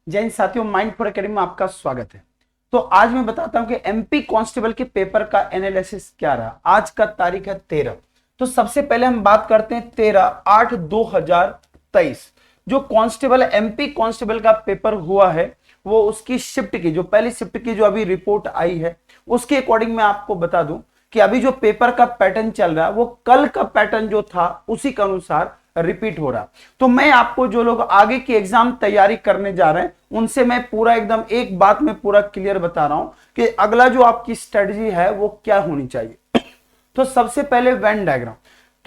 जय हिंद साथियों, mindful academy में आपका स्वागत है। तो आज मैं बताता हूं कि एमपी कांस्टेबल के पेपर का एनालिसिस क्या रहा। आज का तारीख है 13। तो सबसे पहले हम बात करते हैं 13/8/2023 जो कांस्टेबल एमपी कांस्टेबल का पेपर हुआ है, वो उसकी शिफ्ट की जो पहली शिफ्ट की जो अभी रिपोर्ट आई है उसके अकॉर्डिंग मैं आपको बता दूं कि अभी जो पेपर का पैटर्न चल रहा है वो कल का पैटर्न जो था उसी के अनुसार रिपीट हो रहा। तो मैं आपको जो लोग आगे की एग्जाम तैयारी करने जा रहे हैं उनसे मैं पूरा एकदम एक बात में पूरा क्लियर बता रहा हूं कि अगला जो आपकी स्ट्रेटजी है वो क्या होनी चाहिए। तो सबसे पहले वेन डायग्राम।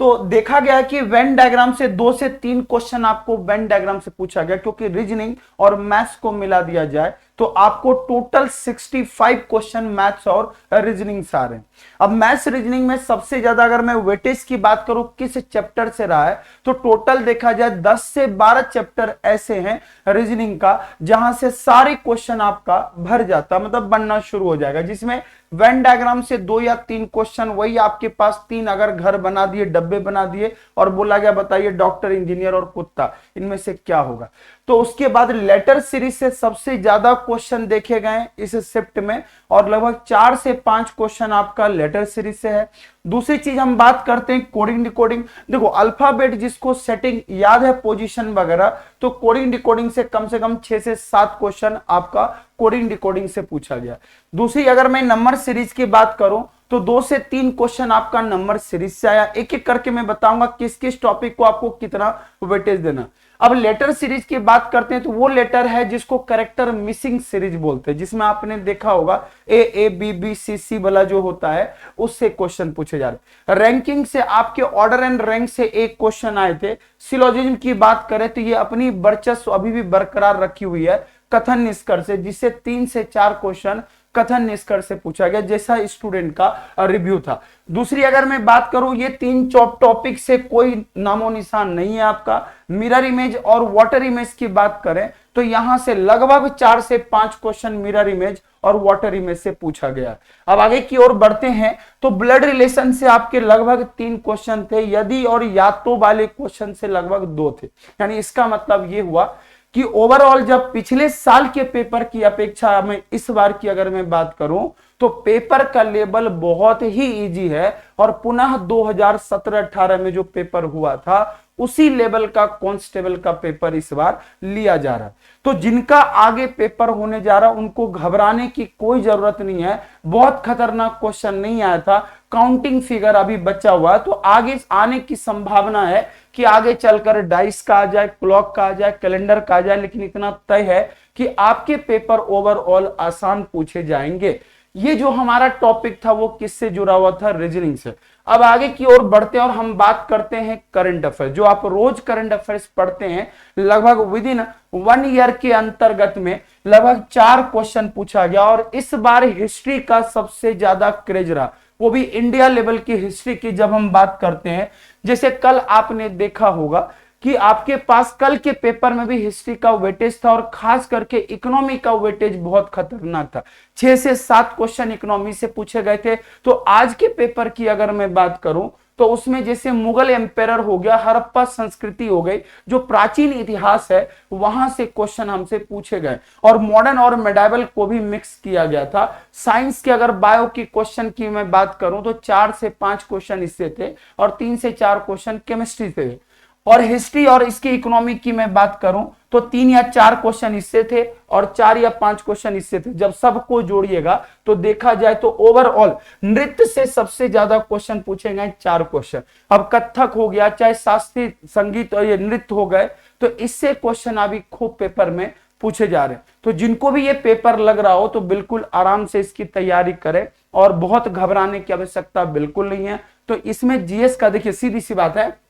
तो देखा गया कि वेन डायग्राम से 2 से 3 क्वेश्चन आपको वेन डायग्राम से पूछा गया, क्योंकि रीजनिंग और मैथ्स को मिला दिया जाए तो आपको टोटल 65 क्वेश्चन मैथ्स और रीजनिंग से आ रहे हैं। अब मैथ्स रीजनिंग में सबसे ज्यादा अगर मैं वेटेज की बात करूं किस चैप्टर से रहा है तो टोटल देखा जाए 10 से 12 चैप्टर ऐसे हैं रीजनिंग का जहां से सारे क्वेश्चन आपका भर जाता, मतलब बनना शुरू हो जाएगा, जिसमें वेन डायग्राम से 2 या 3 क्वेश्चन वही आपके पास 3 अगर घर बना दिए, डब्बे बना दिए और बोला गया बताइए डॉक्टर, इंजीनियर और कुत्ता इनमें से क्या होगा। तो उसके बाद लेटर सीरीज से सबसे ज्यादा क्वेश्चन देखे गए इस शिफ्ट में और लगभग 4 से 5 क्वेश्चन आपका लेटर सीरीज से है। दूसरी चीज हम बात करते हैं कोडिंग डिकोडिंग। देखो अल्फाबेट जिसको सेटिंग याद है पोजीशन वगैरह, तो कोडिंग डिकोडिंग से कम 6 से 7 क्वेश्चन आपका कोडिंग डिकोडिंग से पूछा गया। दूसरी अगर मैं नंबर सीरीज की बात करूं तो 2 से 3 क्वेश्चन आपका नंबर सीरीज से आया। एक एक करके मैं बताऊंगा किस किस टॉपिक को आपको कितना वेटेज देना। अब लेटर सीरीज की बात करते हैं तो वो लेटर है जिसको कैरेक्टर मिसिंग सीरीज बोलते हैं, जिसमें आपने देखा होगा ए बी बी सी सी वाला जो होता है उससे क्वेश्चन पूछे जा रहे। रैंकिंग से आपके ऑर्डर एंड रैंक से एक क्वेश्चन आए थे। सिलोजिज्म की बात करें तो ये अपनी वर्चस्व अभी भी बरकरार रखी हुई है कथन निष्कर्ष से, जिससे 3 से 4 क्वेश्चन कथन निष्कर्ष से पूछा गया जैसा स्टूडेंट का रिव्यू था। दूसरी अगर मैं बात करूं ये 3 टॉपिक से कोई नामो निशान नहीं है आपका। मिरर इमेज और वाटर इमेज की बात करें तो यहां से लगभग 4 से 5 क्वेश्चन मिरर इमेज और वाटर इमेज से पूछा गया। अब आगे की ओर बढ़ते हैं तो ब्लड रिलेशन से आपके लगभग 3 क्वेश्चन थे, यदि और या तो वाले क्वेश्चन से लगभग 2 थे। यानी इसका मतलब ये हुआ कि ओवरऑल जब पिछले साल के पेपर की अपेक्षा में इस बार की अगर मैं बात करूं तो पेपर का लेवल बहुत ही इजी है और पुनः 2017-18 में जो पेपर हुआ था उसी लेवल का कांस्टेबल का पेपर इस बार लिया जा रहा है। तो जिनका आगे पेपर होने जा रहा उनको घबराने की कोई जरूरत नहीं है। बहुत खतरनाक क्वेश्चन नहीं आया था, काउंटिंग फिगर अभी बचा हुआ है, तो आगे आने की संभावना है कि आगे चलकर डाइस का आ जाए, क्लॉक का आ जाए, कैलेंडर का आ जाए, लेकिन इतना तय है कि आपके पेपर ओवरऑल आसान पूछे जाएंगे। ये जो हमारा टॉपिक था वो किससे जुड़ा हुआ था? रीजनिंग से। अब आगे की ओर बढ़ते हैं और हम बात करते हैं करंट अफेयर। जो आप रोज करंट अफेयर्स पढ़ते हैं लगभग विद इन 1 ईयर के अंतर्गत में लगभग 4 क्वेश्चन पूछा गया और इस बार हिस्ट्री का सबसे ज्यादा क्रेज रहा, वो भी इंडिया लेवल की हिस्ट्री की। जब हम बात करते हैं जैसे कल आपने देखा होगा कि आपके पास कल के पेपर में भी हिस्ट्री का वेटेज था और खास करके इकोनॉमी का वेटेज बहुत खतरनाक था। 6 से 7 क्वेश्चन इकोनॉमी से पूछे गए थे। तो आज के पेपर की अगर मैं बात करूं तो उसमें जैसे मुगल एम्पायर हो गया, हड़प्पा संस्कृति हो गई, जो प्राचीन इतिहास है वहां से क्वेश्चन हमसे पूछे गए और मॉडर्न और मेडाइवल को भी मिक्स किया गया था। साइंस के अगर बायो की क्वेश्चन की मैं बात करूं तो 4 से 5 क्वेश्चन इससे थे और 3 से 4 क्वेश्चन केमिस्ट्री से थे। और हिस्ट्री और इसकी इकोनॉमी की मैं बात करूं तो 3 या 4 क्वेश्चन इससे थे और 4 या 5 क्वेश्चन इससे थे। जब सबको जोड़िएगा तो देखा जाए तो ओवरऑल नृत्य से सबसे ज्यादा क्वेश्चन पूछे गए 4 क्वेश्चन। अब कथक हो गया, चाहे शास्त्रीय संगीत और ये नृत्य हो गए, तो इससे क्वेश्चन अभी खूब पेपर में पूछे जा रहे हैं। तो जिनको भी ये पेपर लग रहा हो तो बिल्कुल आराम से इसकी तैयारी करें और बहुत घबराने की आवश्यकता बिल्कुल नहीं है। तो इसमें जीएस का देखिए सीधी सी बात है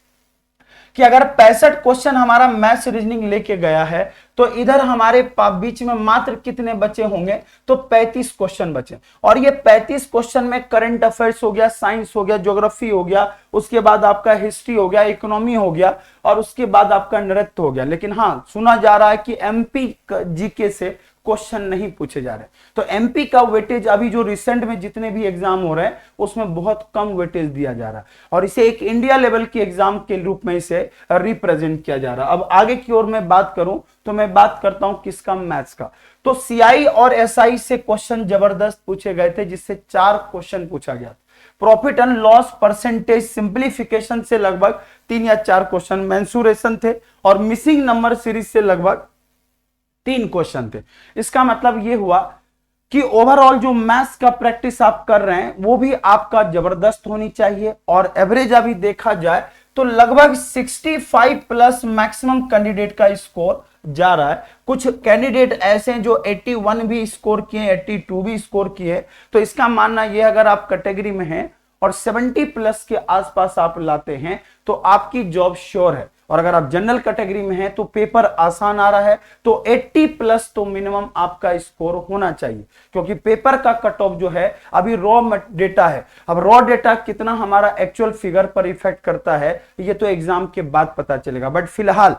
कि अगर 65 क्वेश्चन हमारा मैथ्स रीजनिंग लेके गया है तो इधर हमारे बीच में मात्र कितने बचे होंगे? तो 35 क्वेश्चन बचे। और ये 35 क्वेश्चन में करंट अफेयर्स हो गया, साइंस हो गया, ज्योग्राफी हो गया, उसके बाद आपका हिस्ट्री हो गया, इकोनॉमी हो गया और उसके बाद आपका नृत्य हो गया। लेकिन हाँ, सुना जा रहा है कि एमपी जीके से क्वेश्चन नहीं पूछे जा रहे। तो एमपी का वेटेज अभी जो रिसेंट में जितने भी एग्जाम हो रहे हैं उसमें बहुत कम वेटेज दिया जा रहा है और इसे एक इंडिया लेवल के एग्जाम के रूप में इसे रिप्रेजेंट किया जा रहा है। अब आगे की ओर मैं बात करूं तो मैं बात करता हूं किसका, मैथ्स का। तो सीआई और एसआई से क्वेश्चन जबरदस्त पूछे गए थे, जिससे 4 क्वेश्चन पूछा गया। Profit and loss percentage simplification से लगभग 3 या 4 क्वेश्चन, मेंसुरेशन थे और मिसिंग नंबर सीरीज से लगभग 3 क्वेश्चन थे। इसका मतलब यह हुआ कि ओवरऑल जो मैथ्स का प्रैक्टिस आप कर रहे हैं वो भी आपका जबरदस्त होनी चाहिए। और एवरेज अभी देखा जाए तो लगभग 65 प्लस मैक्सिमम कैंडिडेट का स्कोर जा रहा है। कुछ कैंडिडेट ऐसे हैं जो 81 भी स्कोर किए, 82 भी स्कोर किए। तो इसका मानना यह, अगर आप कैटेगरी में हैं और 70 प्लस के आसपास आप लाते हैं तो आपकी जॉब श्योर है। और अगर आप जनरल कैटेगरी में हैं तो पेपर आसान आ रहा है, तो 80 प्लस तो मिनिमम आपका स्कोर होना चाहिए, क्योंकि पेपर का कट ऑफ जो है अभी रॉ डेटा है। अब रॉ डेटा कितना हमारा एक्चुअल फिगर पर इफेक्ट करता है ये तो एग्जाम के बाद पता चलेगा। बट फिलहाल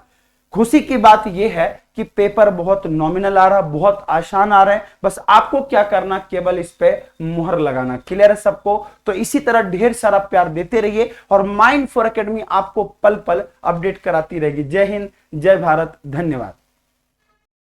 खुशी की बात यह है कि पेपर बहुत नॉमिनल आ रहा, बहुत आसान आ रहा है। बस आपको क्या करना, केवल इस पे मुहर लगाना। क्लियर है सबको? तो इसी तरह ढेर सारा प्यार देते रहिए और माइंड फॉर एकेडमी आपको पल पल अपडेट कराती रहेगी। जय हिंद, जय भारत, धन्यवाद।